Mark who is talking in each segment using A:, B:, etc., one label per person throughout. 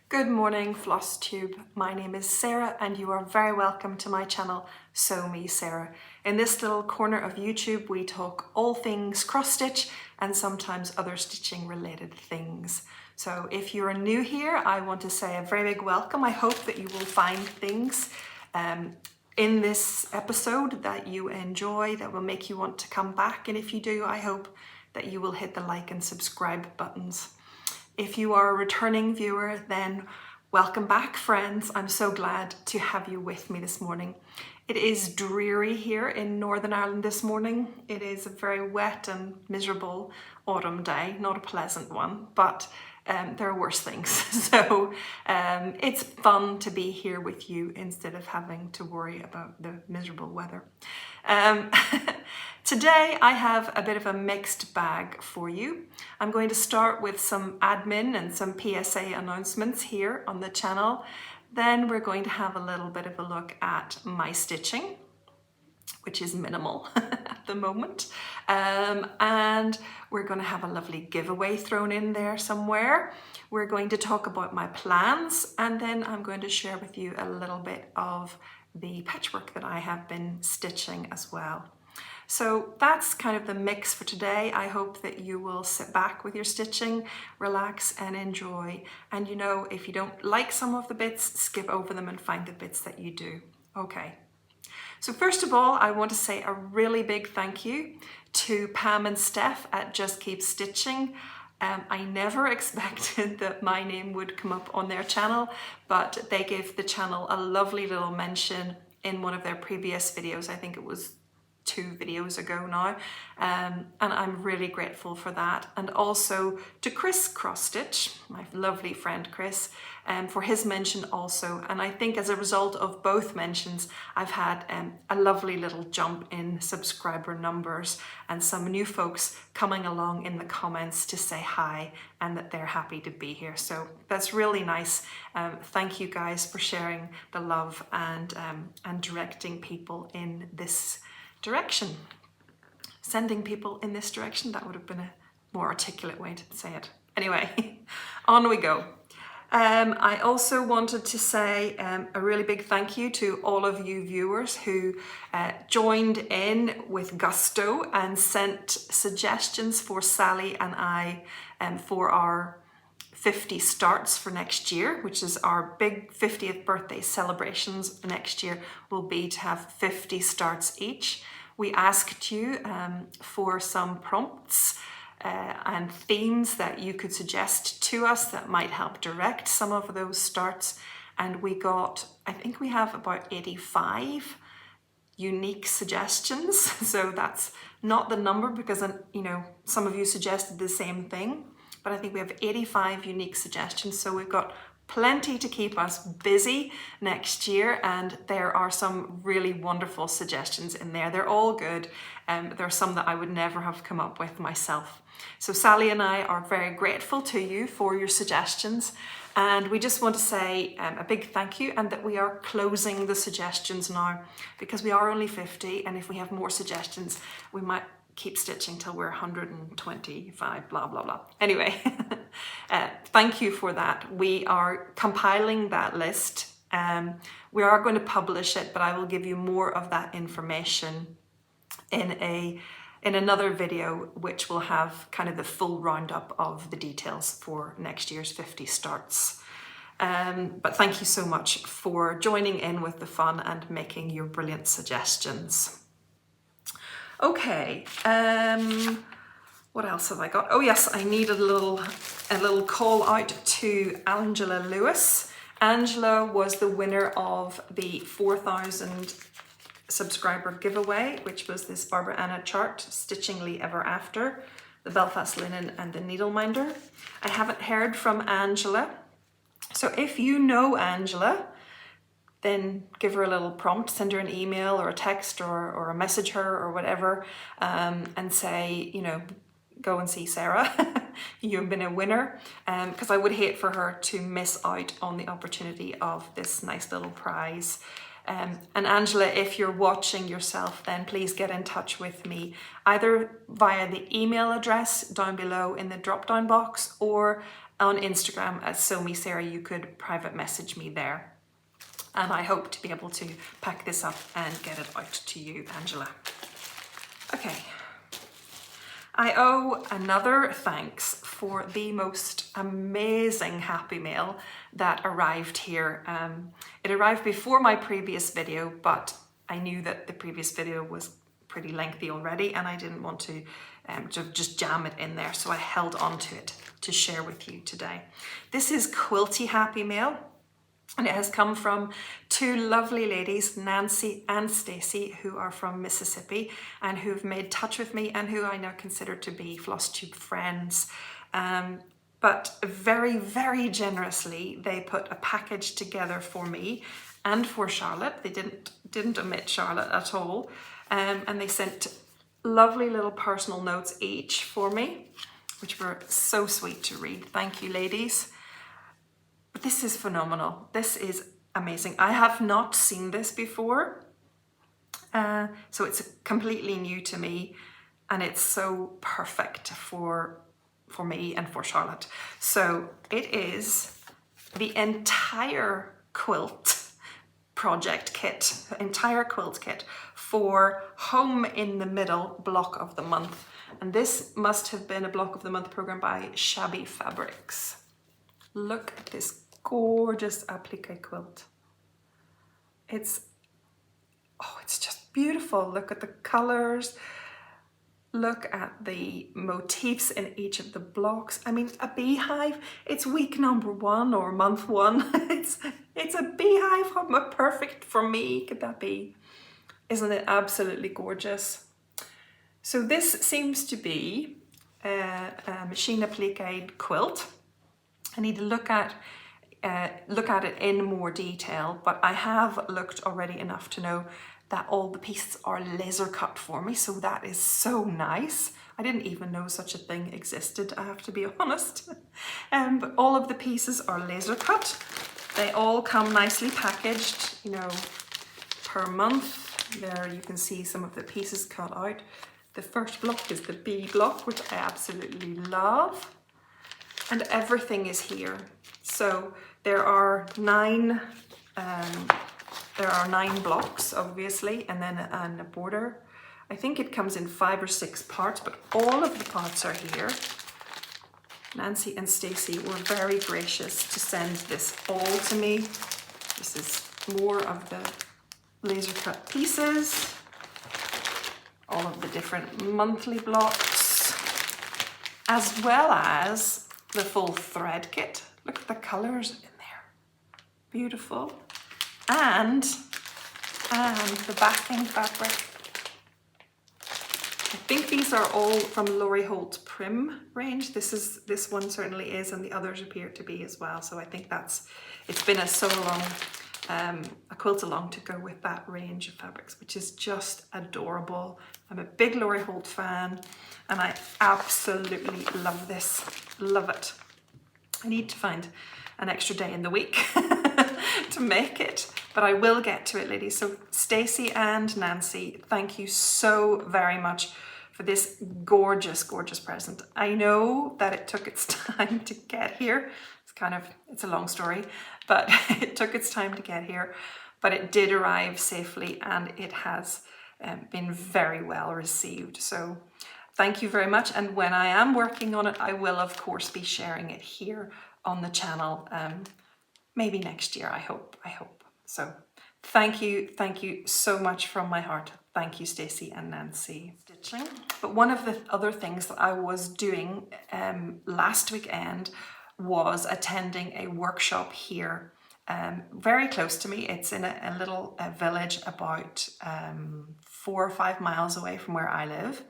A: Good morning, Flosstube. My name is Sarah and you are very welcome to my channel, SewMeSarah. In this little corner of YouTube, we talk all things cross stitch and sometimes other stitching related things. So if you're new here, I want to say a very big welcome. I hope that you will find things in this episode that you enjoy, that will make you want to come back. And if you do, I hope that you will hit the like and subscribe buttons. If you are a returning viewer, then welcome back, friends. I'm so glad to have you with me this morning. It is dreary here in Northern Ireland this morning. It is a very wet and miserable autumn day, not a pleasant one, but there are worse things. So it's fun to be here with you instead of having to worry about the miserable weather. Today I have a bit of a mixed bag for you. I'm going to start with some admin and some PSA announcements here on the channel. Then we're going to have a little bit of a look at my stitching, which is minimal at the moment. And we're going to have a lovely giveaway thrown in there somewhere. We're going to talk about my plans, and then I'm going to share with you a little bit of the patchwork that I have been stitching as well. So that's kind of the mix for today. I hope that you will sit back with your stitching, relax and enjoy. And you know, if you don't like some of the bits, skip over them and find the bits that you do. Okay. So first of all, I want to say a really big thank you to Pam and Steph at Just Keep Stitching. I never expected that my name would come up on their channel, but they gave the channel a lovely little mention in one of their previous videos. I think it was 2 videos ago now, and I'm really grateful for that. And also to Chris Cross Stitch, my lovely friend Chris, for his mention also. And I think as a result of both mentions, I've had a lovely little jump in subscriber numbers and some new folks coming along in the comments to say hi and that they're happy to be here. So that's really nice. Thank you guys for sharing the love and directing people in this direction. Sending people in this direction, that would have been a more articulate way to say it. Anyway, on we go. I also wanted to say a really big thank you to all of you viewers who joined in with gusto and sent suggestions for Sally and I for our 50 starts for next year, which is our big 50th birthday celebrations next year, will be to have 50 starts each. We asked you for some prompts and themes that you could suggest to us that might help direct some of those starts, and we got, I think we have about 85 unique suggestions. So that's not the number because, you know, some of you suggested the same thing, but I think we have 85 unique suggestions. So we've got plenty to keep us busy next year, and there are some really wonderful suggestions in there. They're all good. There are some that I would never have come up with myself. So Sally and I are very grateful to you for your suggestions, and we just want to say a big thank you, and that we are closing the suggestions now because we are only 50, and if we have more suggestions we might keep stitching till we're 125, blah, blah, blah. Anyway, thank you for that. We are compiling that list. We are going to publish it, but I will give you more of that information in another video, which will have kind of the full roundup of the details for next year's 50 starts. But thank you so much for joining in with the fun and making your brilliant suggestions. Okay, what else have I got? Oh yes, I need a little call out to Angela Lewis. Angela was the winner of the 4,000 subscriber giveaway, which was this Barbara Anna chart, Stitchingly Ever After, the Belfast linen and the needle minder. I haven't heard from Angela, so if you know Angela, then give her a little prompt, send her an email or a text or a message her or whatever, and say, you know, go and see Sarah. You've been a winner, because I would hate for her to miss out on the opportunity of this nice little prize. And Angela, if you're watching yourself, then please get in touch with me either via the email address down below in the drop down box or on Instagram at SewMeSarah. You could private message me there. And I hope to be able to pack this up and get it out to you, Angela. Okay. I owe another thanks for the most amazing Happy Mail that arrived here. It arrived before my previous video, but I knew that the previous video was pretty lengthy already and I didn't want to just jam it in there, so I held on to it to share with you today. This is Quilty Happy Mail. And it has come from two lovely ladies, Nancy and Stacey, who are from Mississippi and who've made touch with me and who I now consider to be Flosstube friends. But very, very generously, they put a package together for me and for Charlotte. They didn't omit Charlotte at all. And they sent lovely little personal notes each for me, which were so sweet to read. Thank you, ladies. But this is phenomenal. This is amazing. I have not seen this before. So it's completely new to me and it's so perfect for me and for Charlotte. So it is the entire quilt project kit, entire quilt kit for Home in the Middle block of the month. And this must have been a block of the month program by Shabby Fabrics. Look at this gorgeous applique quilt. It's just beautiful. Look at the colors. Look at the motifs in each of the blocks. I mean, a beehive, it's week number 1 or month 1. It's a beehive, perfect for me. Could that be? Isn't it absolutely gorgeous? So this seems to be a machine applique quilt. I need to look at it in more detail, but I have looked already enough to know that all the pieces are laser cut for me, so that is so nice. I didn't even know such a thing existed, I have to be honest. But all of the pieces are laser cut. They all come nicely packaged, you know, per month. There you can see some of the pieces cut out. The first block is the B block, which I absolutely love. And everything is here. So there are 9 blocks, obviously, and then a border. I think it comes in 5 or 6 parts, but all of the parts are here. Nancy and Stacey were very gracious to send this all to me. This is more of the laser cut pieces, all of the different monthly blocks, as well as the full thread kit. Look at the colors in there. Beautiful. And the backing fabric. I think these are all from Lori Holt's Prim range. This one certainly is, and the others appear to be as well. So I think it's been a quilt along to go with that range of fabrics, which is just adorable. I'm a big Lori Holt fan and I absolutely love this. Love it. I need to find an extra day in the week to make it, but I will get to it, ladies. So Stacey and Nancy, thank you so very much for this gorgeous, gorgeous present. I know that it took its time to get here. It's a long story, but it took its time to get here, but it did arrive safely and it has been very well received. So thank you very much. And when I am working on it, I will of course be sharing it here on the channel. Maybe next year, I hope. So thank you so much from my heart. Thank you, Stacey and Nancy. Stitching. But one of the other things that I was doing last weekend was attending a workshop here very close to me. It's in a little village about 4 or 5 miles away from where I live.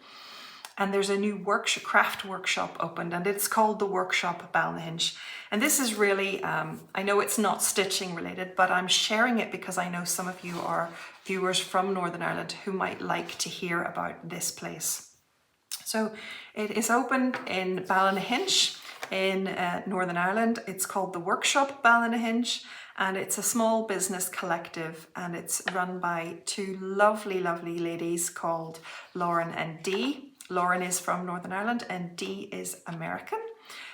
A: And there's a new craft workshop opened, and it's called the Workshop Balinch. And this is really, I know it's not stitching related, but I'm sharing it because I know some of you are viewers from Northern Ireland who might like to hear about this place. So it is opened in Balinch in Northern Ireland. It's called the Workshop Balinch, and it's a small business collective, and it's run by 2 lovely, lovely ladies called Lauren and Dee. Lauren is from Northern Ireland and Dee is American.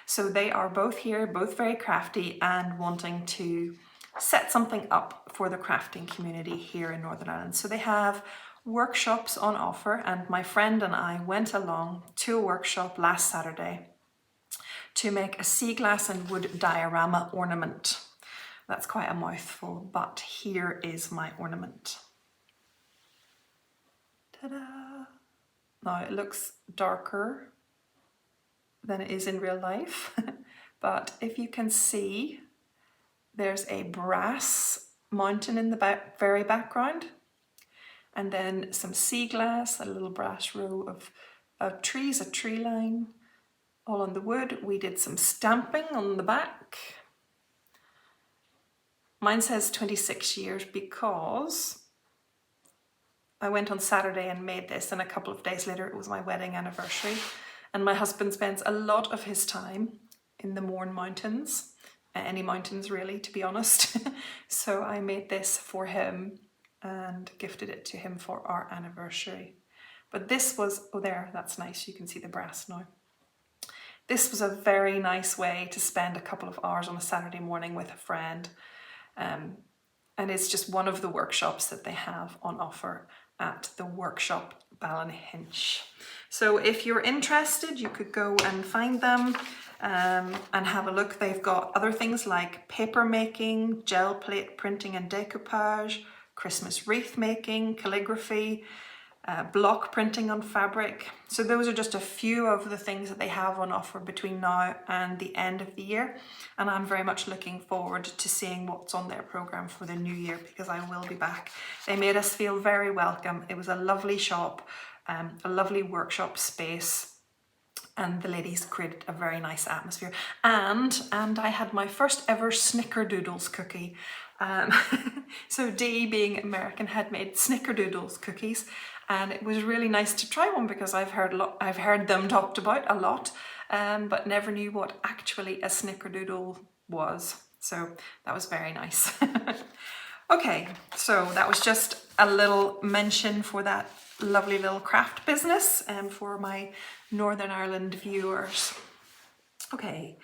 A: So they are both here, both very crafty and wanting to set something up for the crafting community here in Northern Ireland. So they have workshops on offer, and my friend and I went along to a workshop last Saturday to make a sea glass and wood diorama ornament. That's quite a mouthful, but here is my ornament. Ta-da! Now it looks darker than it is in real life, but if you can see, there's a brass mountain in the very background, and then some sea glass, a little brass row of trees, a tree line, all on the wood. We did some stamping on the back. Mine says 26 years because I went on Saturday and made this, and a couple of days later it was my wedding anniversary, and my husband spends a lot of his time in the Mourne Mountains, any mountains really, to be honest. So I made this for him and gifted it to him for our anniversary. But this was, oh there, that's nice, you can see the brass now. This was a very nice way to spend a couple of hours on a Saturday morning with a friend. And it's just one of the workshops that they have on offer at the workshop Balinch. So if you're interested, you could go and find them and have a look. They've got other things like paper making, gel plate printing and decoupage, Christmas wreath making, calligraphy, block printing on fabric. So those are just a few of the things that they have on offer between now and the end of the year. And I'm very much looking forward to seeing what's on their program for the new year, because I will be back. They made us feel very welcome. It was a lovely shop, a lovely workshop space, and the ladies created a very nice atmosphere. And I had my first ever snickerdoodles cookie. So Dee, being American, had made snickerdoodles cookies, and it was really nice to try one because I've heard them talked about a lot, but never knew what actually a snickerdoodle was. So that was very nice. Okay, so that was just a little mention for that lovely little craft business and for my Northern Ireland viewers. Okay.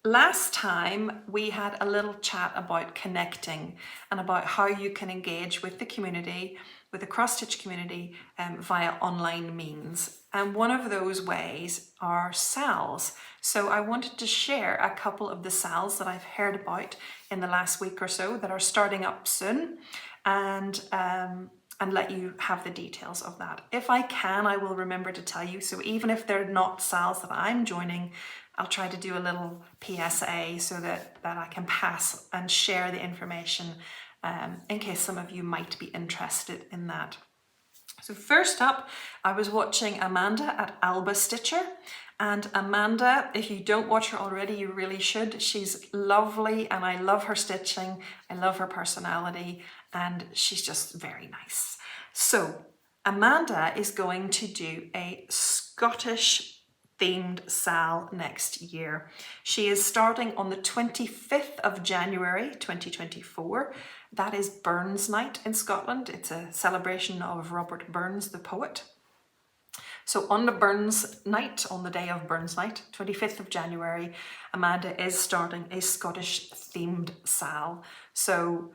A: Last time we had a little chat about connecting and about how you can engage with the community, with the cross-stitch community via online means. And one of those ways are SALs. So I wanted to share a couple of the SALs that I've heard about in the last week or so that are starting up soon, and let you have the details of that. If I can, I will remember to tell you. So even if they're not SALs that I'm joining, I'll try to do a little PSA so that I can pass and share the information in case some of you might be interested in that. So first up, I was watching Amanda at Alba Stitcher. And Amanda, if you don't watch her already, you really should. She's lovely and I love her stitching. I love her personality and she's just very nice. So Amanda is going to do a Scottish themed SAL next year. She is starting on the 25th of January 2024. That is Burns Night in Scotland. It's a celebration of Robert Burns, the poet. So on the Burns Night, on the day of Burns Night, 25th of January, Amanda is starting a Scottish themed SAL. So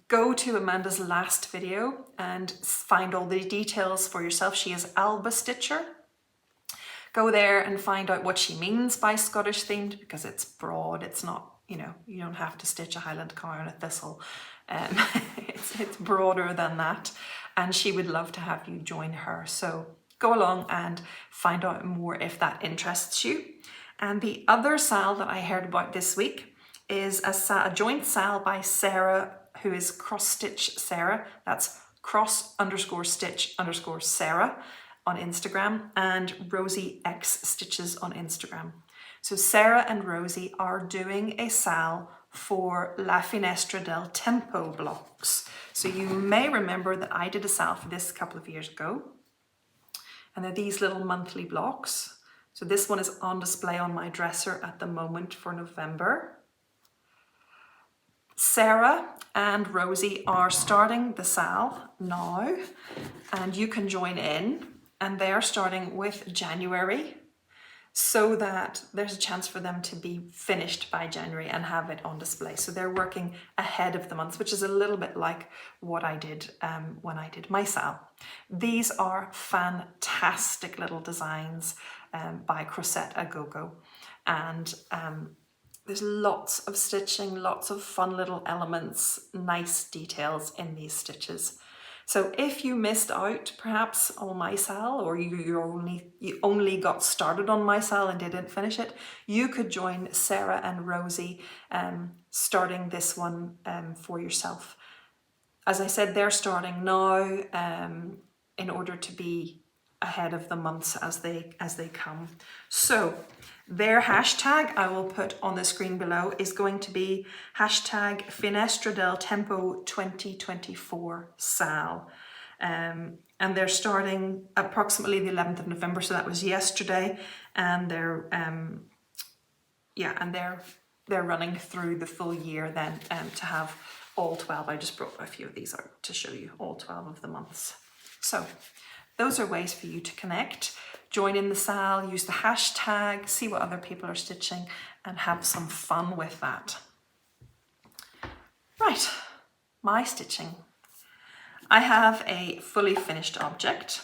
A: go to Amanda's last video and find all the details for yourself. She is Alba Stitcher. Go there and find out what she means by Scottish themed, because it's broad. It's not, you don't have to stitch a Highland cow on a thistle. It's broader than that. And she would love to have you join her. So go along and find out more if that interests you. And the other SAL that I heard about this week is a joint SAL by Sarah, who is Cross Stitch Sarah. That's cross_stitch_Sarah. On Instagram, and rosiexstitches on Instagram. So Sarah and Rosie are doing a SAL for La Finestra del Tempo blocks. So you may remember that I did a SAL for this a couple of years ago. And they're these little monthly blocks. So this one is on display on my dresser at the moment for November. Sarah and Rosie are starting the SAL now, and you can join in, and they're starting with January, so that there's a chance for them to be finished by January and have it on display. So they're working ahead of the months, which is a little bit like what I did when I did my SAL. These are fantastic little designs by Crocette at Gogo, and there's lots of stitching, lots of fun little elements, nice details in these stitches. So if you missed out perhaps on my SAL, or you only got started on my SAL and didn't finish it, you could join Sarah and Rosie starting this one for yourself. As I said, they're starting now in order to be ahead of the months as they come. So their hashtag I will put on the screen below is going to be hashtag Finestra del Tempo 2024 SAL. And they're starting approximately the 11th of November, so that was yesterday, and they're running through the full year then to have all 12. I just brought a few of these out to show you all 12 of the months. So those are ways for you to connect. Join in the SAL, use the hashtag, see what other people are stitching, and have some fun with that. Right, my stitching. I have a fully finished object,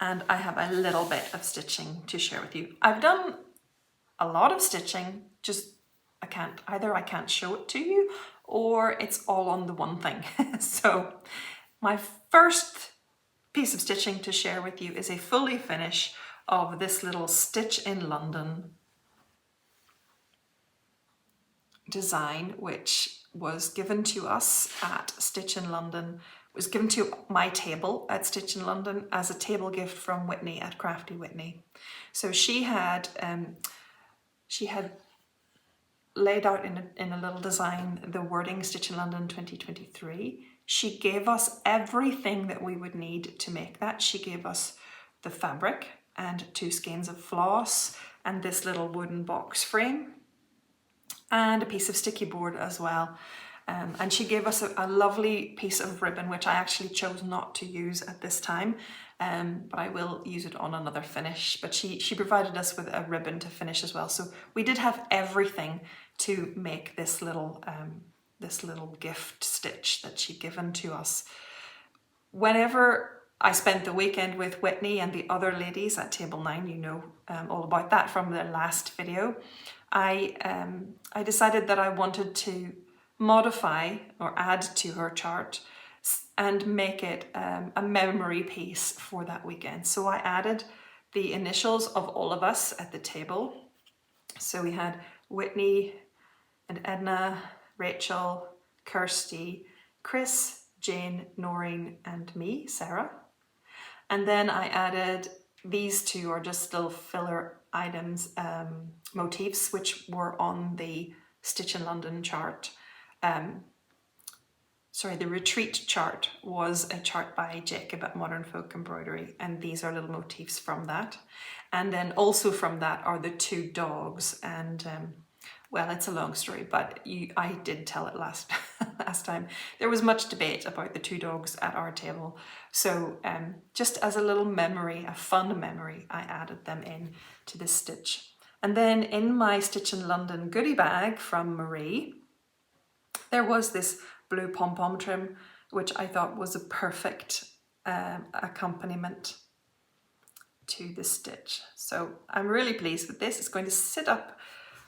A: and I have a little bit of stitching to share with you. I've done a lot of stitching, just I can't show it to you, or it's all on the one thing. So my first piece of stitching to share with you is a fully finish of this little Stitch in London design, which was given to us at Stitch in London, was given to my table at Stitch in London as a table gift from Whitney at Crafty Whitney. So she had laid out in a little design the wording Stitch in London 2023. She gave us everything that we would need to make that. She gave us the fabric and 2 skeins of floss and this little wooden box frame and a piece of sticky board as well. And she gave us a lovely piece of ribbon, which I actually chose not to use at this time, but I will use it on another finish. But she provided us with a ribbon to finish as well. So we did have everything to make this little gift stitch that she'd given to us. Whenever I spent the weekend with Whitney and the other ladies at Table 9, you know all about that from the last video, I decided that I wanted to modify or add to her chart and make it a memory piece for that weekend. So I added the initials of all of us at the table. So we had Whitney and Edna, Rachel, Kirsty, Chris, Jane, Noreen, and me, Sarah. And then I added these 2 are just still filler items, motifs, which were on the Stitch in London chart. The retreat chart was a chart by Jacob at Modern Folk Embroidery, and these are little motifs from that. And then also from that are the 2 dogs, and well, it's a long story, but I did tell it last time. There was much debate about the 2 dogs at our table. So just as a little memory, a fun memory, I added them in to this stitch. And then in my Stitch in London goodie bag from Marie, there was this blue pom-pom trim, which I thought was a perfect accompaniment to the stitch. So I'm really pleased with this. It's going to sit up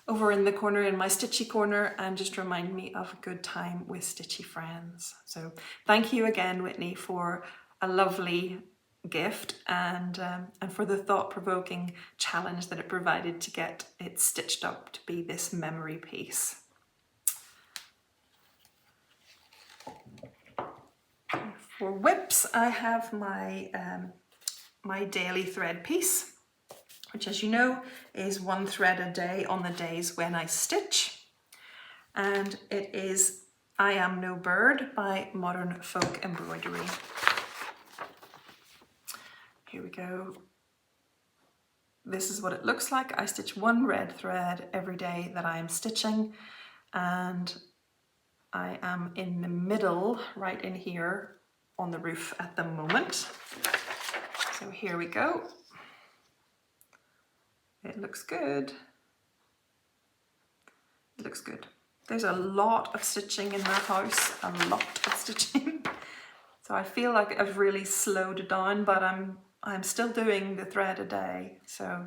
A: over in the corner, in my stitchy corner, and just remind me of a good time with stitchy friends. So thank you again, Whitney, for a lovely gift and for the thought-provoking challenge that it provided to get it stitched up to be this memory piece. For whips, I have my my daily thread piece, which, as you know, is 1 thread a day on the days when I stitch. And it is I Am No Bird by Modern Folk Embroidery. Here we go. This is what it looks like. I stitch 1 red thread every day that I am stitching, and I am in the middle, right in here on the roof at the moment. So here we go. It looks good. It looks good. There's a lot of stitching in that house, a lot of stitching. So I feel like I've really slowed down, but I'm still doing the thread a day. So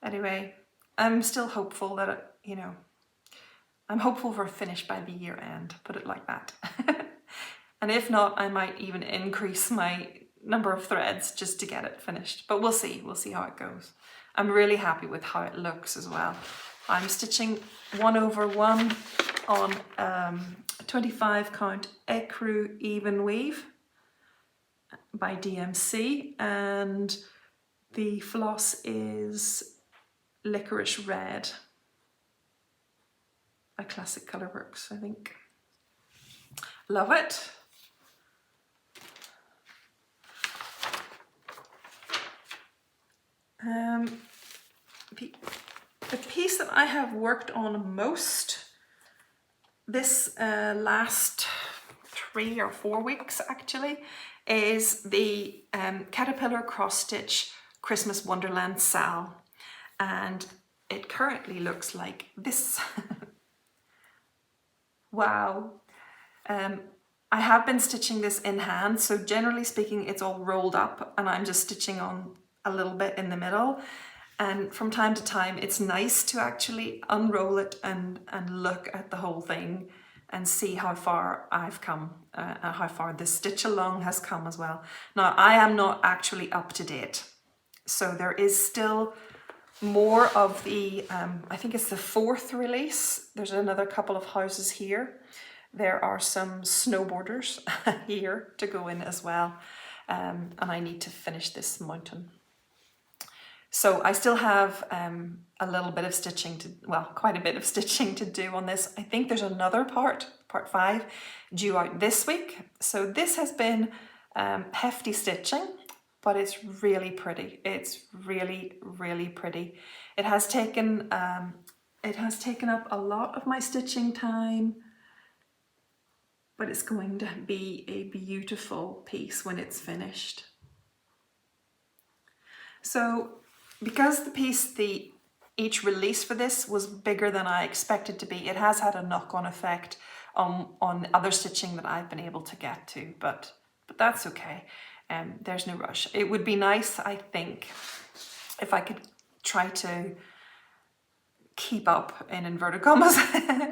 A: anyway, I'm still hopeful that, you know, I'm hopeful for a finish by the year end, put it like that. And if not, I might even increase my number of threads just to get it finished. But we'll see how it goes. I'm really happy with how it looks as well. I'm stitching 1/1 on 25 count ecru even weave by DMC, and the floss is Licorice Red by Classic Colourworks, I think. Love it. The piece that I have worked on most this last 3 or 4 weeks actually is the Caterpillar Cross Stitch Christmas Wonderland SAL, and it currently looks like this. Wow. I have been stitching this in hand, so generally speaking it's all rolled up and I'm just stitching on a little bit in the middle, and from time to time it's nice to actually unroll it and look at the whole thing and see how far I've come, and how far this stitch along has come as well. Now I am not actually up to date, so there is still more of the, I think it's the 4th release. There's another couple of houses here. There are some snowboarders here to go in as well, and I need to finish this mountain. So I still have a little bit of stitching to, well, quite a bit of stitching to do on this. I think there's another part 5, due out this week. So this has been hefty stitching, but it's really pretty. It's really, really pretty. It has taken up a lot of my stitching time, but it's going to be a beautiful piece when it's finished. So because the piece, each release for this was bigger than I expected to be, it has had a knock-on effect on other stitching that I've been able to get to, but that's okay. There's no rush. It would be nice, I think, if I could try to keep up, in inverted commas,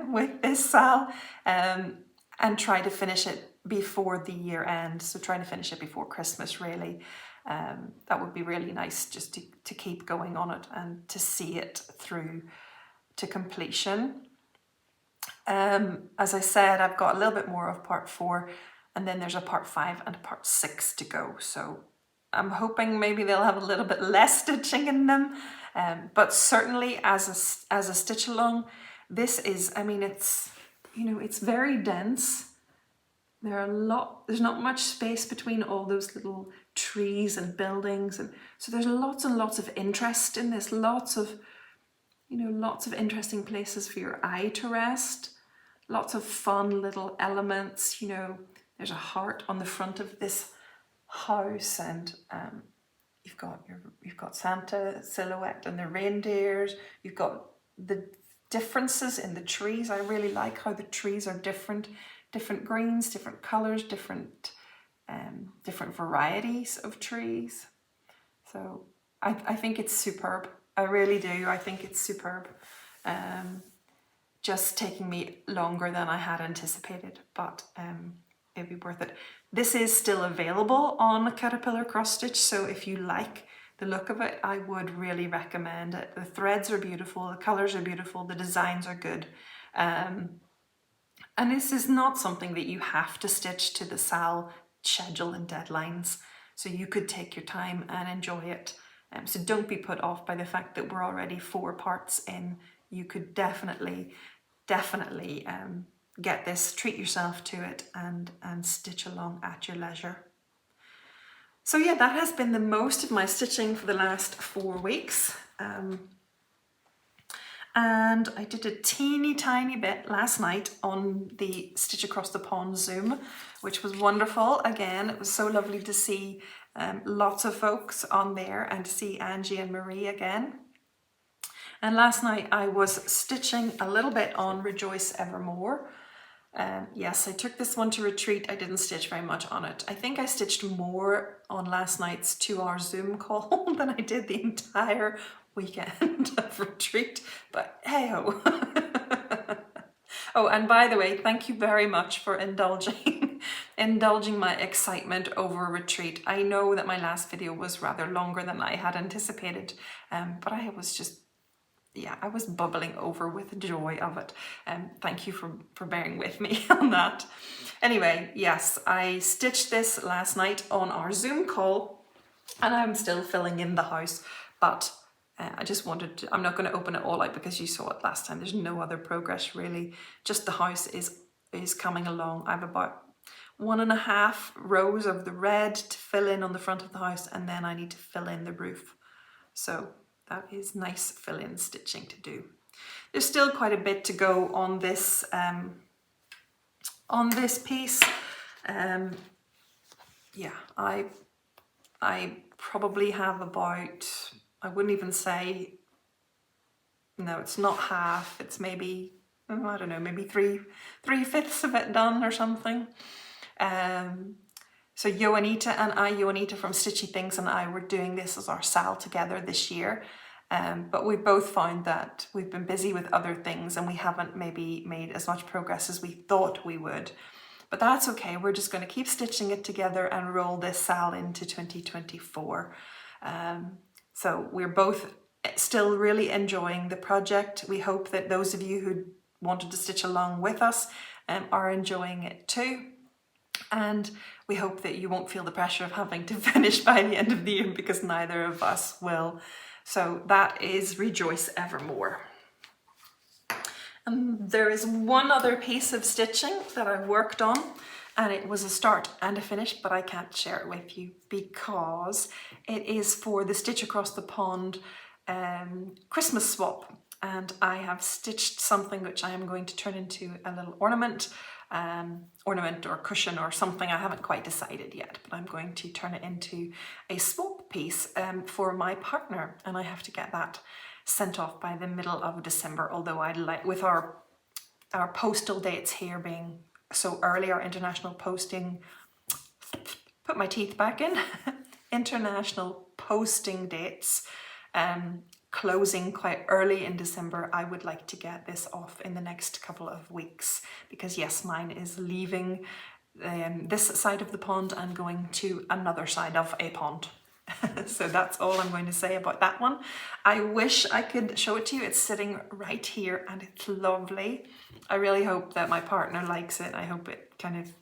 A: with this SAL, and try to finish it before the year end. So trying to finish it before Christmas, really. That would be really nice, just to keep going on it and to see it through to completion. As I said, I've got a little bit more of part 4, and then there's a part 5 and a part 6 to go. So I'm hoping maybe they'll have a little bit less stitching in them, but certainly as a stitch along, this is, I mean, it's, you know, it's very dense. There's not much space between all those little trees and buildings, and so there's lots and lots of interest in this, lots of interesting places for your eye to rest, lots of fun little elements. You know, there's a heart on the front of this house, and you've got Santa silhouette and the reindeers. You've got the differences in the trees. I really like how the trees are different greens, different colors, different varieties of trees. So I think it's superb. I really do. I think it's superb. Just taking me longer than I had anticipated, but it'd be worth it. This is still available on Caterpillar Cross Stitch, so if you like the look of it, I would really recommend it. The threads are beautiful, the colors are beautiful, the designs are good. And this is not something that you have to stitch to the SAL schedule and deadlines, so you could take your time and enjoy it. So don't be put off by the fact that we're already 4 parts in. You could definitely get this, treat yourself to it, and stitch along at your leisure. So yeah, that has been the most of my stitching for the last 4 weeks. And I did a teeny tiny bit last night on the Stitch Across the Pond Zoom, which was wonderful. Again, it was so lovely to see lots of folks on there and to see Angie and Marie again. And last night I was stitching a little bit on Rejoice Evermore. Yes, I took this one to retreat. I didn't stitch very much on it. I think I stitched more on last night's 2-hour Zoom call than I did the entire weekend of retreat, but hey ho. Oh, and by the way, thank you very much for indulging my excitement over retreat. I know that my last video was rather longer than I had anticipated, but I was just, yeah, I was bubbling over with the joy of it. Thank you for bearing with me on that. Anyway, yes, I stitched this last night on our Zoom call, and I'm still filling in the house, but I just wanted to, I'm not going to open it all out because you saw it last time. There's no other progress really. Just the house is coming along. I have about 1.5 rows of the red to fill in on the front of the house, and then I need to fill in the roof. So that is nice fill-in stitching to do. There's still quite a bit to go on this piece. Yeah, I probably have about, I wouldn't even say, no, it's not half, it's maybe, I don't know, maybe 3/5 of it done or something. So Joanita and I, Joanita from Stitchy Things and I were doing this as our SAL together this year. But we both found that we've been busy with other things and we haven't maybe made as much progress as we thought we would. But that's okay, we're just going to keep stitching it together and roll this SAL into 2024. So we're both still really enjoying the project. We hope that those of you who wanted to stitch along with us are enjoying it too. And we hope that you won't feel the pressure of having to finish by the end of the year, because neither of us will. So that is Rejoice Evermore. And there is one other piece of stitching that I worked on, and it was a start and a finish, but I can't share it with you because it is for the Stitch Across the Pond Christmas swap. And I have stitched something which I am going to turn into a little ornament or cushion or something. I haven't quite decided yet, but I'm going to turn it into a swap piece for my partner, and I have to get that sent off by the middle of December, although I'd like, with our postal dates here being so early, our international posting, put my teeth back in, international posting dates closing quite early in December, I would like to get this off in the next couple of weeks, because yes, mine is leaving this side of the pond and going to another side of a pond. So that's all I'm going to say about that one. I wish I could show it to you. It's sitting right here and it's lovely. I really hope that my partner likes it. I hope it kind of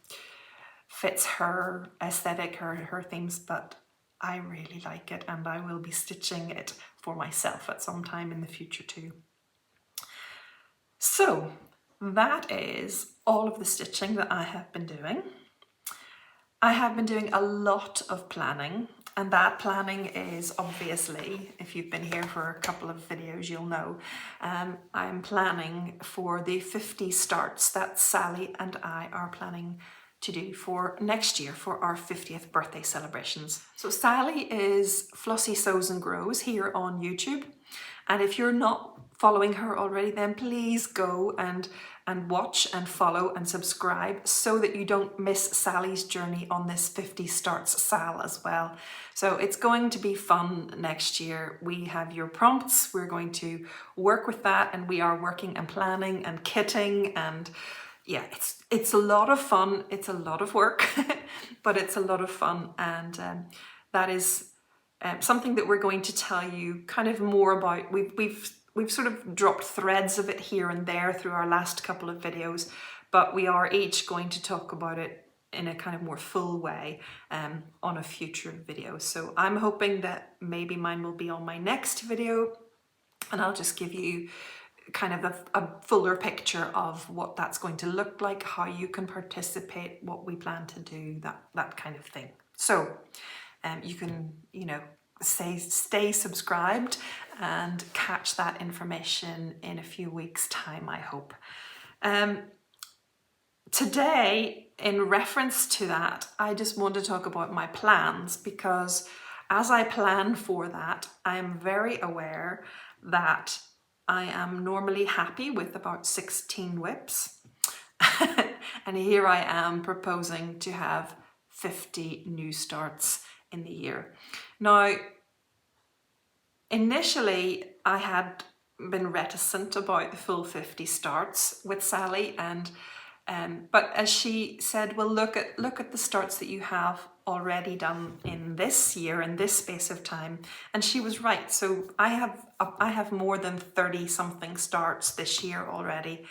A: fits her aesthetic, her themes, but I really like it and I will be stitching it for myself at some time in the future too. So that is all of the stitching that I have been doing. I have been doing a lot of planning, and that planning is obviously, if you've been here for a couple of videos, you'll know, I'm planning for the 50 starts that Sally and I are planning to do for next year for our 50th birthday celebrations. So Sally is Flossie Sews and Grows here on YouTube, and if you're not following her already, then please go and watch and follow and subscribe so that you don't miss Sally's journey on this 50 starts SAL as well. So it's going to be fun next year. We have your prompts, we're going to work with that, and we are working and planning and kitting, and yeah, it's a lot of fun. It's a lot of work, but it's a lot of fun, and that is something that we're going to tell you kind of more about. We've sort of dropped threads of it here and there through our last couple of videos, but we are each going to talk about it in a kind of more full way on a future video. So I'm hoping that maybe mine will be on my next video, and I'll just give you kind of a fuller picture of what that's going to look like, how you can participate, what we plan to do, that kind of thing. So you can, stay subscribed and catch that information in a few weeks' time, I hope. Today, in reference to that, I just want to talk about my plans, because as I plan for that, I am very aware that I am normally happy with about 16 whips. And here I am proposing to have 50 new starts in the year. Now, initially I had been reticent about the full 50 starts with Sally, but as she said, well, look at the starts that you have already done in this year, in this space of time, and she was right. So I have more than 30 something starts this year already,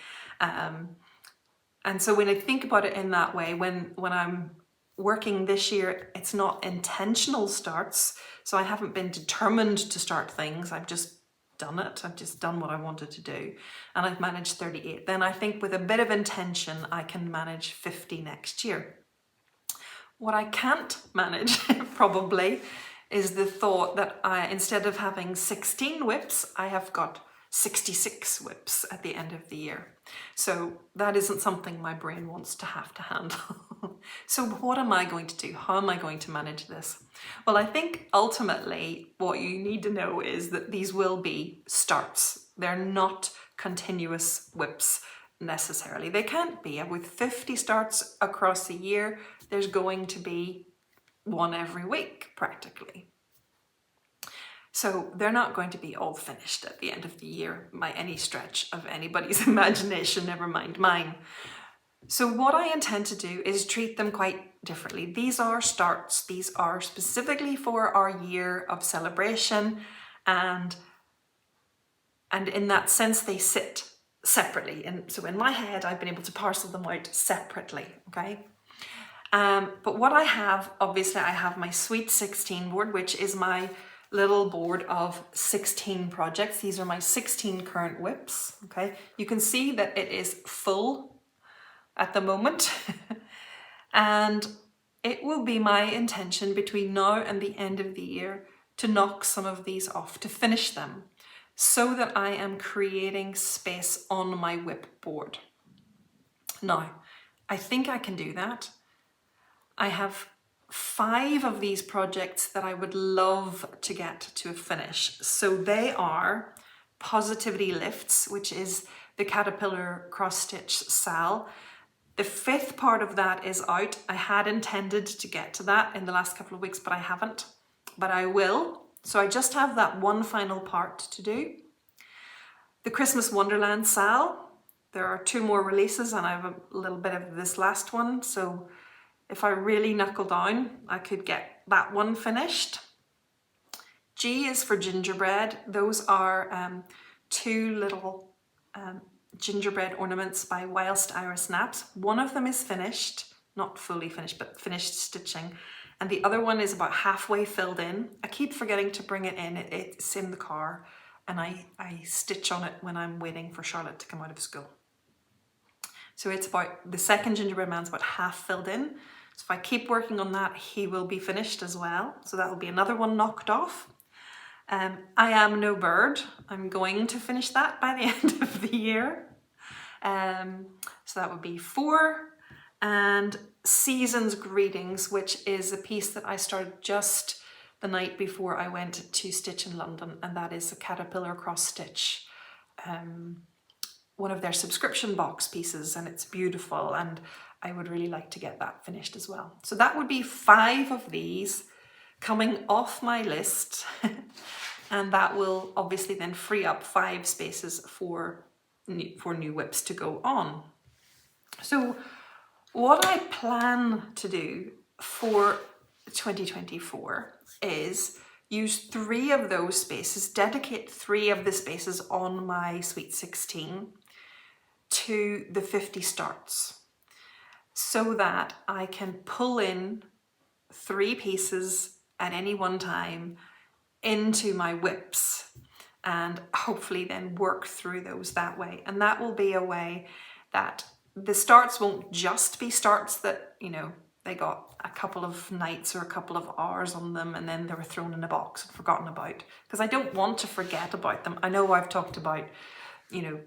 A: and so when I think about it in that way, when I'm working this year, it's not intentional starts, so I haven't been determined to start things. I've just done it. I've just done what I wanted to do, and I've managed 38. Then I think with a bit of intention, I can manage 50 next year. What I can't manage probably is the thought that instead of having 16 whips, I have got 66 whips at the end of the year. So that isn't something my brain wants to have to handle. So what am I going to do? How am I going to manage this? Well, I think ultimately what you need to know is that these will be starts. They're not continuous whips necessarily. They can't be. With 50 starts across a year, there's going to be one every week practically. So they're not going to be all finished at the end of the year by any stretch of anybody's imagination, never mind mine. So what I intend to do is treat them quite differently. These are starts. These are specifically for our year of celebration, and in that sense they sit separately. And so in my head, I've been able to parcel them out separately, okay? But what I have, obviously I have my Sweet 16 board, which is my little board of 16 projects. These are my 16 current whips, okay? You can see that it is full at the moment. And it will be my intention between now and the end of the year to knock some of these off, to finish them, so that I am creating space on my whip board. Now, I think I can do that. I have 5 of these projects that I would love to get to a finish. So they are Positivity Lifts, which is the Caterpillar Cross Stitch SAL. The 5th part of that is out. I had intended to get to that in the last couple of weeks, but I haven't. But I will. So I just have that one final part to do. The Christmas Wonderland SAL. There are 2 more releases, and I have a little bit of this last one. So if I really knuckle down, I could get that one finished. G is for gingerbread. Those are 2 little gingerbread ornaments by Whilst Iris Naps. One of them is finished, not fully finished, but finished stitching. And the other one is about halfway filled in. I keep forgetting to bring it in. It's in the car, and I stitch on it when I'm waiting for Charlotte to come out of school. So it's about, the second gingerbread man's about half filled in. So if I keep working on that, he will be finished as well. So that will be another one knocked off. I Am No Bird. I'm going to finish that by the end of the year. So that would be 4. And Season's Greetings, which is a piece that I started just the night before I went to Stitch in London, and that is a Caterpillar Cross Stitch, one of their subscription box pieces, and it's beautiful, and I would really like to get that finished as well. So that would be 5 of these coming off my list, and that will obviously then free up 5 spaces for new whips to go on. So what I plan to do for 2024 is use 3 of those spaces, dedicate 3 of the spaces on my Sweet 16 to the 50 starts, so that I can pull in 3 pieces at any one time into my whips and hopefully then work through those that way. And that will be a way that the starts won't just be starts that, you know, they got a couple of nights or a couple of hours on them, and then they were thrown in a box and forgotten about, because I don't want to forget about them. I know I've talked about, you know,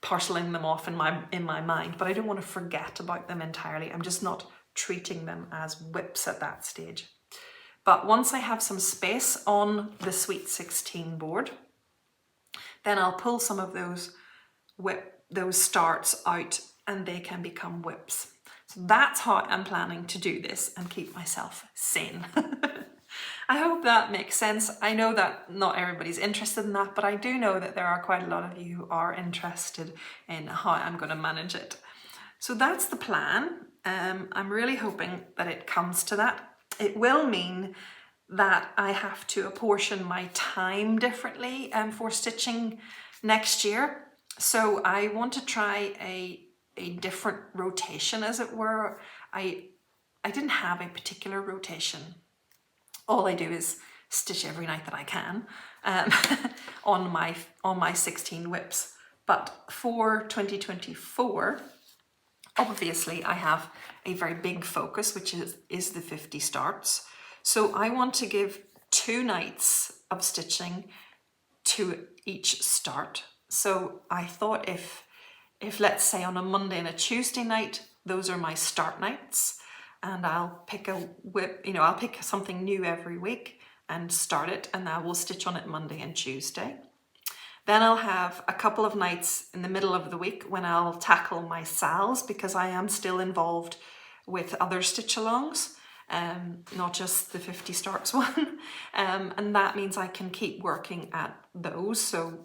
A: parceling them off in my mind, but I don't want to forget about them entirely. I'm just not treating them as WIPs at that stage. But once I have some space on the Sweet 16 board, then I'll pull some of those starts out and they can become WIPs. So that's how I'm planning to do this and keep myself sane. I hope that makes sense. I know that not everybody's interested in that, but I do know that there are quite a lot of you who are interested in how I'm going to manage it. So that's the plan. I'm really hoping that it comes to that. It will mean that I have to apportion my time differently for stitching next year. So I want to try a different rotation, as it were. I didn't have a particular rotation. All I do is stitch every night that I can on my 16 WIPs. But for 2024, obviously I have a very big focus, which is the 50 starts. So I want to give 2 nights of stitching to each start. So I thought if let's say on a Monday and a Tuesday night, those are my start nights, and I'll pick a WIP, you know, I'll pick something new every week and start it, and I will stitch on it Monday and Tuesday. Then I'll have a couple of nights in the middle of the week when I'll tackle my SALs, because I am still involved with other stitch alongs, not just the 50 starts one. And that means I can keep working at those. So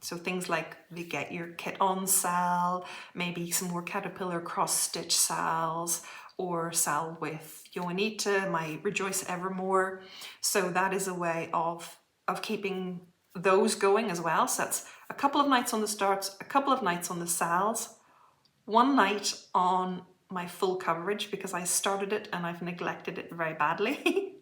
A: things like the Get Your Kit On SAL, maybe some more Caterpillar cross stitch SALs, or SAL with Yoanita, my Rejoice Evermore. So that is a way of keeping those going as well. So that's a couple of nights on the starts, a couple of nights on the SALs, 1 night on my full coverage, because I started it and I've neglected it very badly.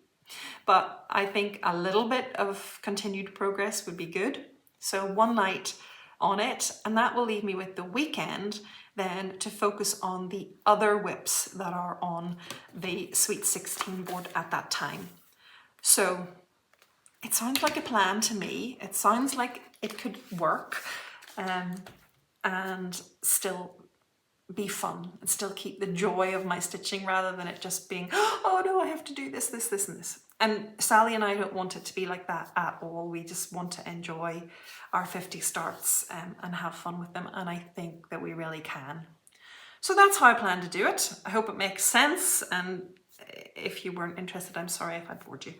A: But I think a little bit of continued progress would be good. So 1 night on it, and that will leave me with the weekend then to focus on the other WIPs that are on the Sweet 16 board at that time. So it sounds like a plan to me. It sounds like it could work and still be fun and still keep the joy of my stitching, rather than it just being, oh no, I have to do this, this, this, and this. And Sally and I don't want it to be like that at all. We just want to enjoy our 50 starts and have fun with them. And I think that we really can. So that's how I plan to do it. I hope it makes sense. And if you weren't interested, I'm sorry if I bored you.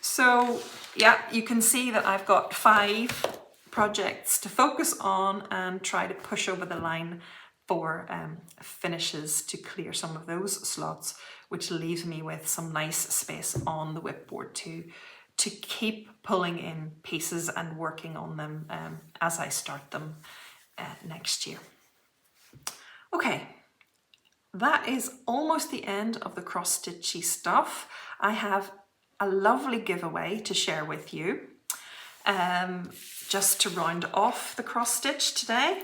A: So yeah, you can see that I've got 5 projects to focus on and try to push over the line for finishes to clear some of those slots, which leaves me with some nice space on the WIP board to keep pulling in pieces and working on them as I start them next year. Okay, that is almost the end of the cross stitchy stuff. I have a lovely giveaway to share with you. Just to round off the cross stitch today,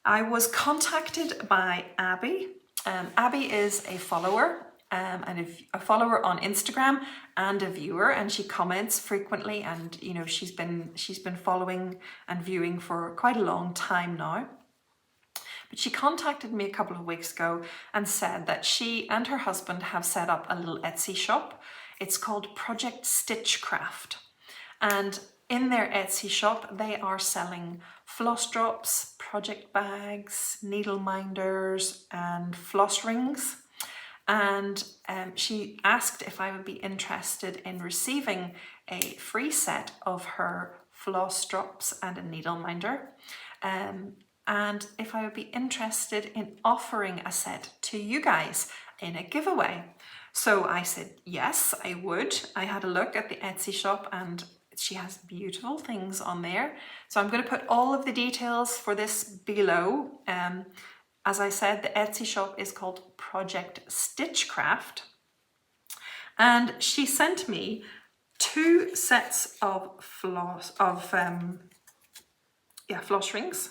A: I was contacted by Abby. Abby is a follower, and a follower on Instagram and a viewer, and she comments frequently, and you know, she's been following and viewing for quite a long time now. But she contacted me a couple of weeks ago and said that she and her husband have set up a little Etsy shop. It's called Project Stitchcraft, and in their Etsy shop, they are selling floss drops, project bags, needle minders, and floss rings. And she asked if I would be interested in receiving a free set of her floss drops and a needle minder. And if I would be interested in offering a set to you guys in a giveaway. So I said, yes, I would. I had a look at the Etsy shop and she has beautiful things on there. So I'm going to put all of the details for this below. As I said, the Etsy shop is called Project Stitchcraft. And she sent me 2 sets of floss rings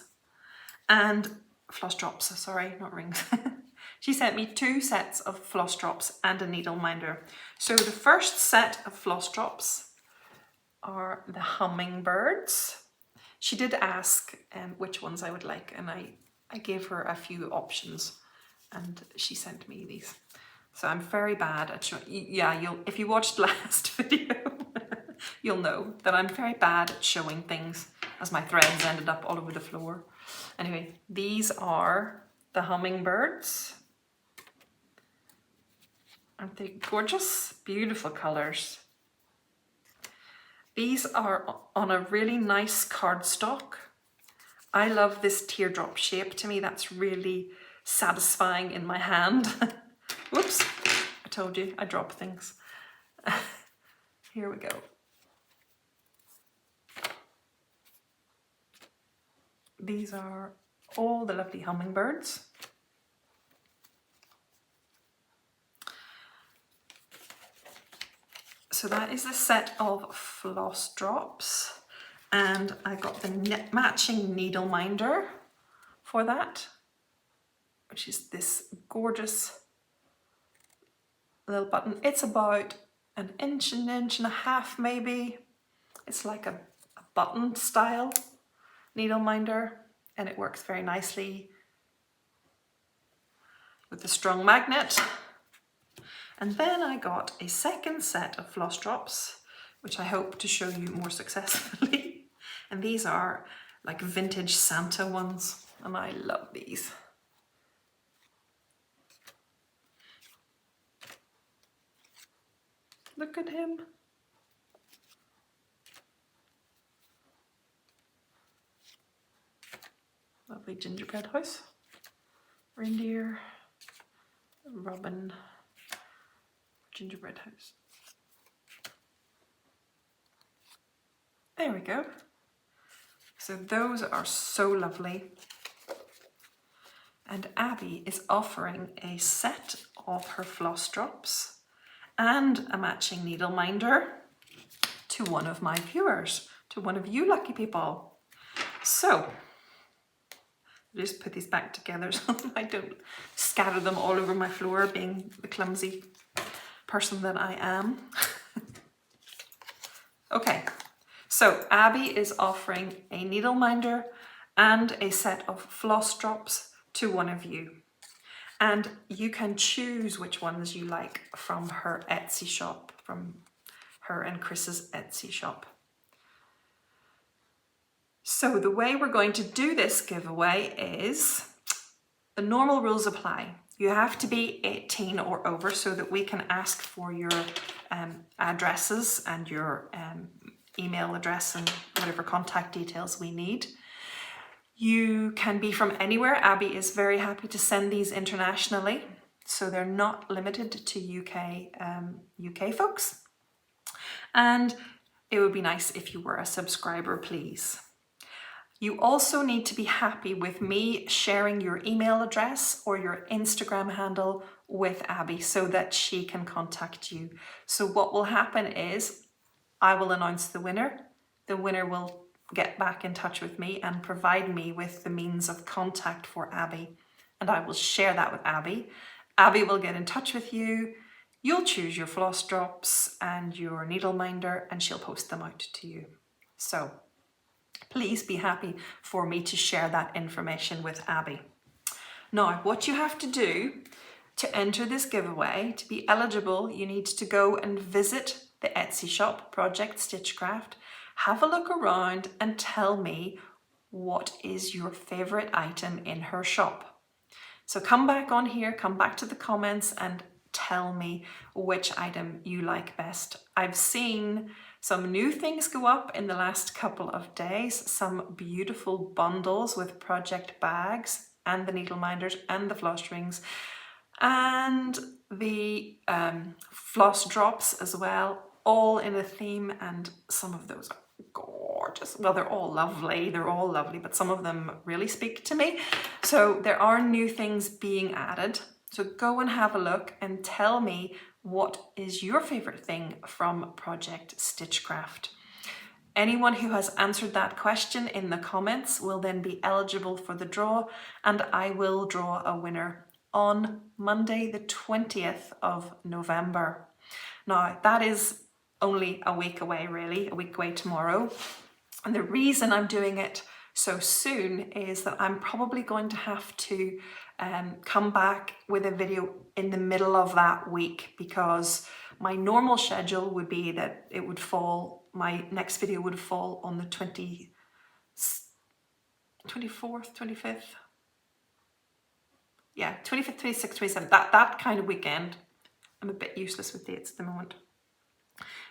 A: and floss drops, sorry, not rings. She sent me 2 sets of floss drops and a needle minder. So the first set of floss drops are the hummingbirds. She did ask which ones I would like, and I gave her a few options, and she sent me these. So I'm very bad at showing, yeah, if you watched last video, you'll know that I'm very bad at showing things as my threads ended up all over the floor. Anyway, these are the hummingbirds. Aren't they gorgeous? Beautiful colours. These are on a really nice cardstock. I love this teardrop shape. To me, that's really satisfying in my hand. Whoops, I told you I drop things. Here we go. These are all the lovely hummingbirds. So that is a set of floss drops, and I got the matching needle minder for that, which is this gorgeous little button. It's about an inch and a half maybe. It's like a button style needle minder, and it works very nicely with the strong magnet. And then I got a second set of floss drops, which I hope to show you more successfully. And these are like vintage Santa ones, and I love these. Look at him. Lovely gingerbread house. Reindeer, robin, gingerbread house. There we go. So those are so lovely. And Abby is offering a set of her floss drops and a matching needle minder to one of my viewers, to one of you lucky people. So I'll just put these back together so I don't scatter them all over my floor, being the clumsy person that I am. Okay, so Abby is offering a needle minder and a set of floss drops to one of you. And you can choose which ones you like from her Etsy shop, from her and Chris's Etsy shop. So the way we're going to do this giveaway is the normal rules apply. You have to be 18 or over so that we can ask for your addresses and your email address and whatever contact details we need. You can be from anywhere. Abby is very happy to send these internationally, so they're not limited to UK folks. And it would be nice if you were a subscriber, please. You also need to be happy with me sharing your email address or your Instagram handle with Abby so that she can contact you. So what will happen is I will announce the winner. The winner will get back in touch with me and provide me with the means of contact for Abby. And I will share that with Abby. Abby will get in touch with you. You'll choose your floss drops and your needle minder, and she'll post them out to you. So please be happy for me to share that information with Abby. Now, what you have to do to enter this giveaway, to be eligible, you need to go and visit the Etsy shop, Project Stitchcraft, have a look around and tell me what is your favorite item in her shop. So come back on here, come back to the comments and tell me which item you like best. I've seen some new things go up in the last couple of days, some beautiful bundles with project bags and the needle minders and the floss strings and the floss drops as well, all in a theme, and some of those are gorgeous. Well, they're all lovely, but some of them really speak to me. So there are new things being added. So go and have a look and tell me what is your favorite thing from Project Stitchcraft. Anyone who has answered that question in the comments will then be eligible for the draw, and I will draw a winner on Monday the 20th of November. Now that is only a week away, really, a week away tomorrow. And the reason I'm doing it so soon is that I'm probably going to have to come back with a video in the middle of that week, because my normal schedule would be that it would fall, my next video would fall on the 24th, 25th. Yeah, 25th, 26th, 27th, that kind of weekend. I'm a bit useless with dates at the moment.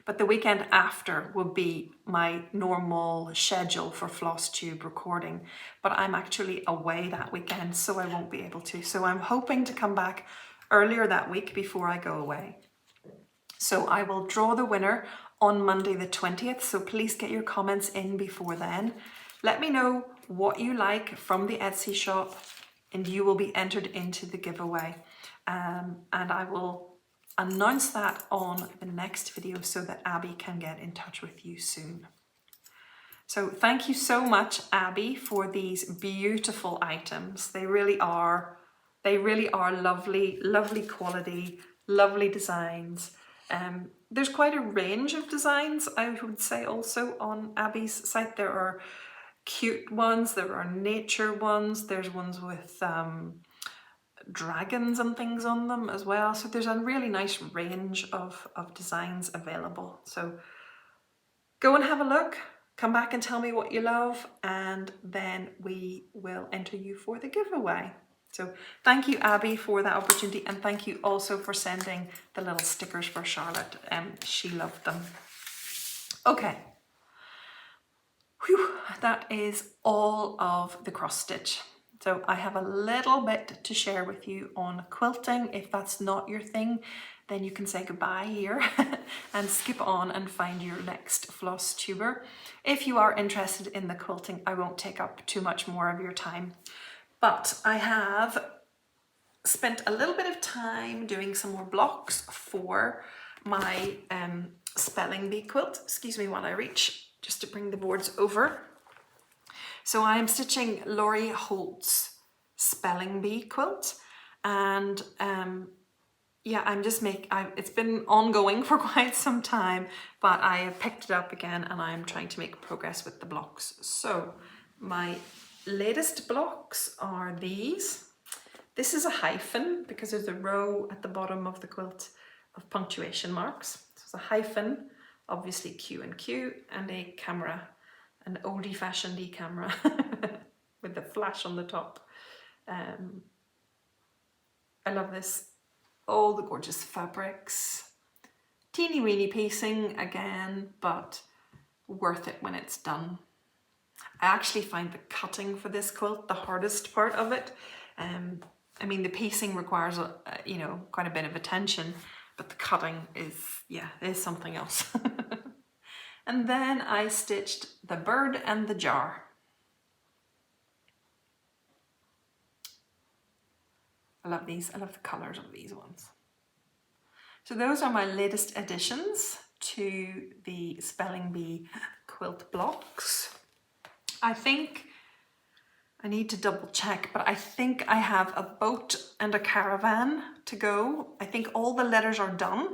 A: But the weekend after will be my normal schedule for Flosstube recording. But I'm actually away that weekend, so I won't be able to. So I'm hoping to come back earlier that week before I go away. So I will draw the winner on Monday the 20th. So please get your comments in before then. Let me know what you like from the Etsy shop, and you will be entered into the giveaway. And I will announce that on the next video so that Abby can get in touch with you soon. So thank you so much, Abby, for these beautiful items. They really are lovely, lovely quality, lovely designs. There's quite a range of designs, I would say, also on Abby's site. There are cute ones, there are nature ones, there's ones with dragons and things on them as well. So there's a really nice range of designs available. So go and have a look, come back and tell me what you love, and then we will enter you for the giveaway. So thank you, Abby, for that opportunity, and thank you also for sending the little stickers for Charlotte. She loved them. Okay. Whew, that is all of the cross stitch. So I have a little bit to share with you on quilting. If that's not your thing, then you can say goodbye here and skip on and find your next floss tuber. If you are interested in the quilting, I won't take up too much more of your time. But I have spent a little bit of time doing some more blocks for my spelling bee quilt. Excuse me while I reach just to bring the boards over. So I am stitching Laurie Holt's spelling bee quilt, and yeah, it's been ongoing for quite some time, but I have picked it up again and I'm trying to make progress with the blocks. So my latest blocks are these. This is a hyphen because there's a row at the bottom of the quilt of punctuation marks. So it's a hyphen, obviously Q and Q, and a camera. An oldie-fashioned camera with the flash on the top. I love this. All the gorgeous fabrics. Teeny weeny piecing again, but worth it when it's done. I actually find the cutting for this quilt the hardest part of it. I mean, the piecing requires quite a bit of attention, but the cutting is something else. And then I stitched the bird and the jar. I love these. I love the colours of these ones. So those are my latest additions to the spelling bee quilt blocks. I think I need to double check, but I think I have a boat and a caravan to go. I think all the letters are done.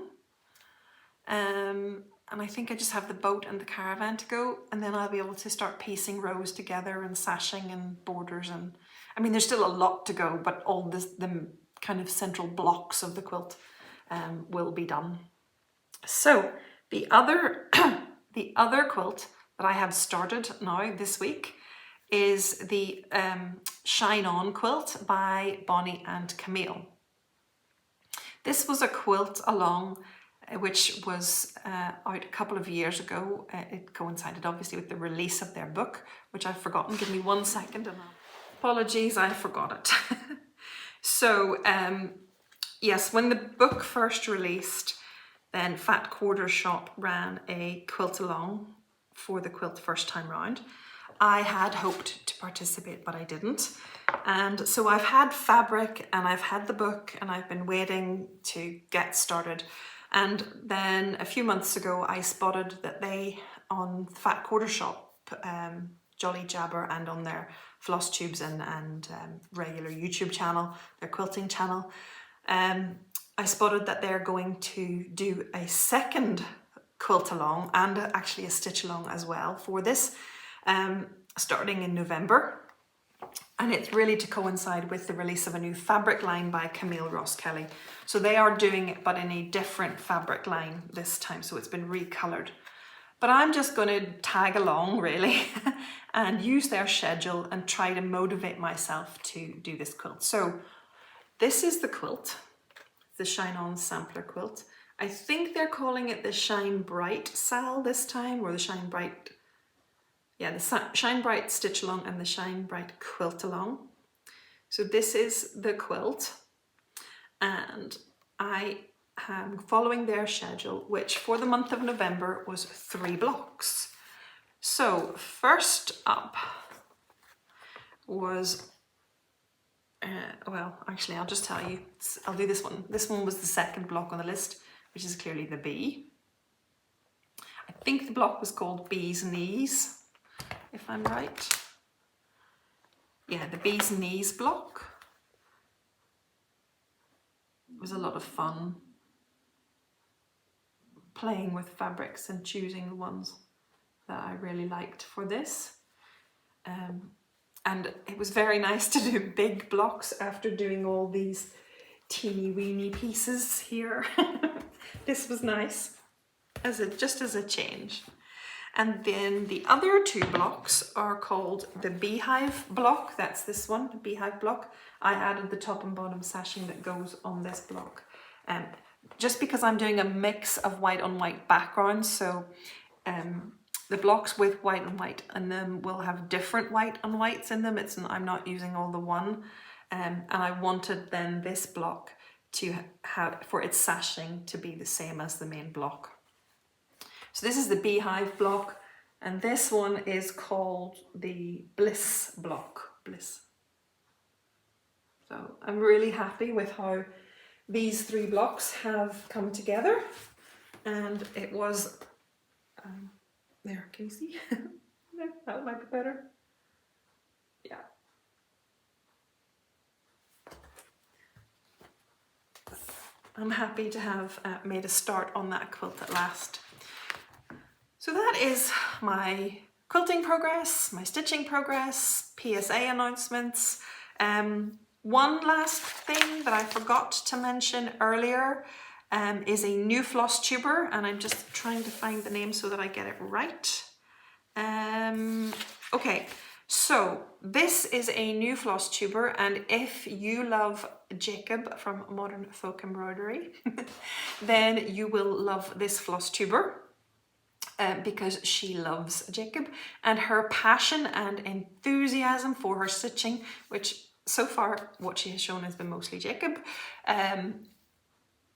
A: And I think I just have the boat and the caravan to go, and then I'll be able to start piecing rows together and sashing and borders, and I mean there's still a lot to go, but all the kind of central blocks of the quilt will be done. So the other quilt that I have started now this week is the Shine On quilt by Bonnie and Camille. This was a quilt which was out a couple of years ago. It coincided obviously with the release of their book, which I've forgotten. Give me 1 second. Apologies, I forgot it. So yes, when the book first released, then Fat Quarter Shop ran a quilt along for the quilt first time round. I had hoped to participate, but I didn't. And so I've had fabric and I've had the book and I've been waiting to get started. And then a few months ago, I spotted that they, on Fat Quarter Shop Jolly Jabber and on their Flosstubes and regular YouTube channel, their quilting channel. I spotted that they're going to do a second quilt along and actually a stitch along as well for this, starting in November. And it's really to coincide with the release of a new fabric line by Camille Ross Kelly. So they are doing it, but in a different fabric line this time, so it's been recolored. But I'm just going to tag along really and use their schedule and try to motivate myself to do this quilt. So this is the quilt, the Shine On Sampler quilt. I think they're calling it the Shine Bright SAL this time, or the Shine Bright, yeah, the Shine Bright Stitch Along and the Shine Bright Quilt Along. So this is the quilt, and I am following their schedule, which for the month of November was 3 blocks. So first up was, well, actually I'll just tell you, I'll do this one. This one was the second block on the list, which is clearly the bee. I think the block was called Bee's Knees, if I'm right. Yeah, the Bee's Knees block. It was a lot of fun playing with fabrics and choosing the ones that I really liked for this. And it was very nice to do big blocks after doing all these teeny weeny pieces here. This was nice, just as a change. And then the other 2 blocks are called the Beehive block. That's this one, the Beehive block. I added the top and bottom sashing that goes on this block. Just because I'm doing a mix of white on white backgrounds, so the blocks with white on white in them will have different white on whites in them. I'm not using all the one. And I wanted then this block to have, for its sashing to be the same as the main block. So this is the Beehive block, and this one is called the Bliss block. Bliss. So I'm really happy with how these 3 blocks have come together, and it was, there, can you see? That might be better. Yeah. I'm happy to have made a start on that quilt at last. So that is my quilting progress, my stitching progress, PSA announcements. One last thing that I forgot to mention earlier is a new Flosstuber, and I'm just trying to find the name so that I get it right. Okay, so this is a new Flosstuber, and if you love Jacob from Modern Folk Embroidery, then you will love this Flosstuber. Because she loves Jacob, and her passion and enthusiasm for her stitching, which so far what she has shown has been mostly Jacob,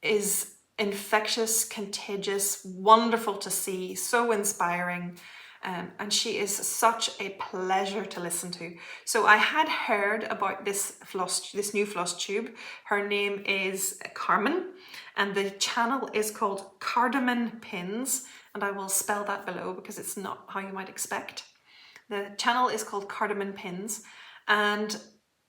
A: is infectious, contagious, wonderful to see, so inspiring, and she is such a pleasure to listen to. So I had heard about this new Flosstube. Her name is Carmen, and the channel is called Cardamom Pins, and I will spell that below because it's not how you might expect. The channel is called Cardamom Pins, and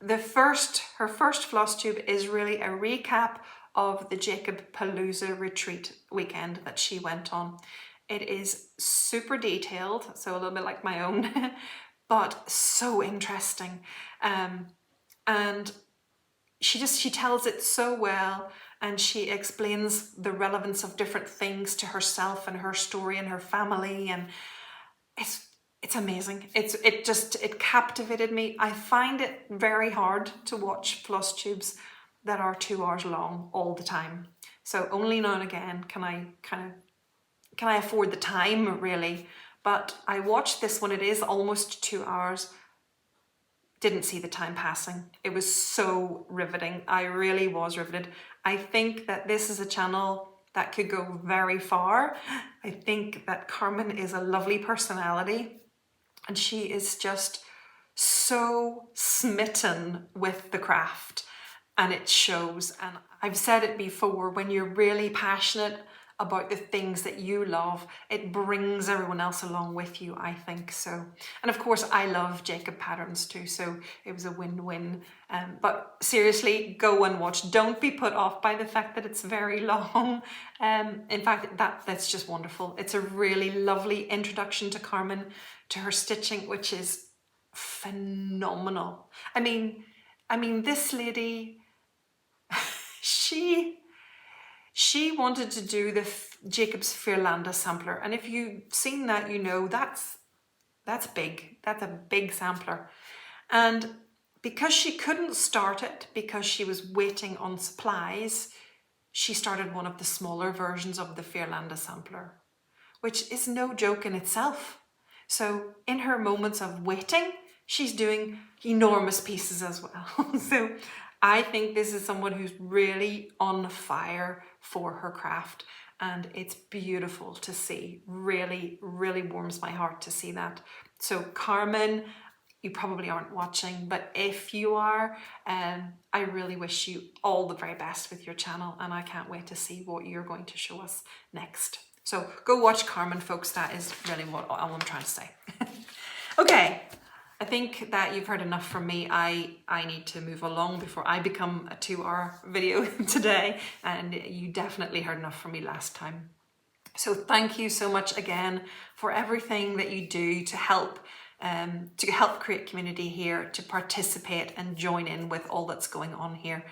A: her first Flosstube is really a recap of the Jacob Palooza retreat weekend that she went on. It is super detailed, so a little bit like my own, but so interesting. And she tells it so well, and she explains the relevance of different things to herself and her story and her family, and it's amazing. It captivated me. I find it very hard to watch Flosstubes that are 2 hours long all the time. So only now and again can I afford the time, really. But I watched this one, it is almost 2 hours. Didn't see the time passing. It was so riveting. I really was riveted. I think that this is a channel that could go very far. I think that Carmen is a lovely personality, and she is just so smitten with the craft, and it shows. And I've said it before, when you're really passionate about the things that you love, it brings everyone else along with you, I think. So, and of course I love Jacob patterns too, so it was a win-win. But seriously, go and watch. Don't be put off by the fact that it's very long. In fact, that's just wonderful. It's a really lovely introduction to Carmen, to her stitching, which is phenomenal. I mean, this lady, she wanted to do the Jacob's Firlanda sampler, and if you've seen that, you know that's big. That's a big sampler. And because she couldn't start it because she was waiting on supplies, she started one of the smaller versions of the Firlanda sampler, which is no joke in itself. So in her moments of waiting, she's doing enormous pieces as well. So I think this is someone who's really on fire for her craft, and it's beautiful to see. Really, really warms my heart to see that. So Carmen, you probably aren't watching, but if you are, I really wish you all the very best with your channel, and I can't wait to see what you're going to show us next. So go watch Carmen, folks. That is really all I'm trying to say. Okay, I think that you've heard enough from me. I need to move along before I become a 2-hour video today, and you definitely heard enough from me last time. So thank you so much again for everything that you do to help create community here, to participate and join in with all that's going on here.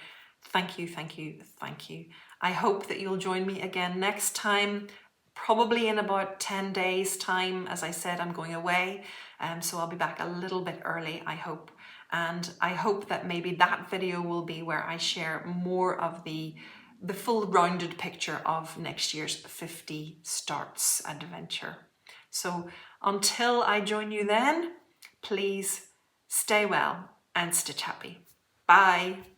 A: Thank you, thank you, thank you. I hope that you'll join me again next time, probably in about 10 days time. As I said, I'm going away, so I'll be back a little bit early, I hope. And I hope that maybe that video will be where I share more of the full rounded picture of next year's 50 Starts adventure. So until I join you then, please stay well and stitch happy. Bye.